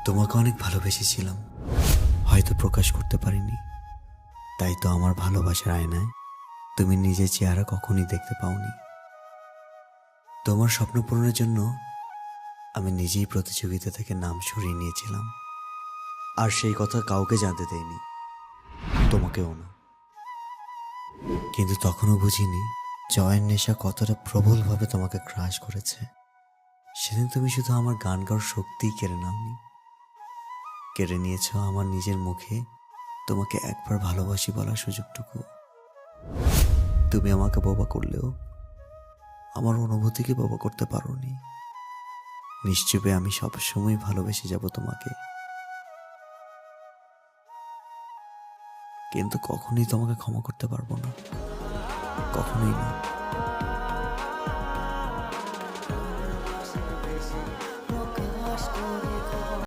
তোমাকে অনেক ভালোবেসেছিলাম, হয়তো প্রকাশ করতে পারিনি। তাই তো আমার ভালোবাসার আয়নায় তুমি নিজের চেহারা কখনই দেখতে পাওনি। তোমার স্বপ্ন পূরণের জন্য আমি নিজেই প্রতিযোগিতা থেকে নাম সরিয়ে নিয়েছিলাম, আর সেই কথা কাউকে জানতে দেইনি, তোমাকেও না। কিন্তু তখনও বুঝিনি জয়ের নেশা কতটা প্রবলভাবে তোমাকে গ্রাস করেছে। সেদিন তুমি শুধু আমার গান গাওয়ার শক্তিই কেড়ে নাওনি, কেড়ে নিয়েছ আমার নিজের মুখে তোমাকে একবার ভালোবাসি বলার সুযোগটুকু। তুমি আমাকে বোবা করলেও আমার অনুভূতিকে বোবা করতে পারোনি। নিশ্চুপে আমি সবসময় ভালোবেসে যাব তোমাকে, কিন্তু কখনোই তোমাকে ক্ষমা করতে পারবো না, কখনোই না।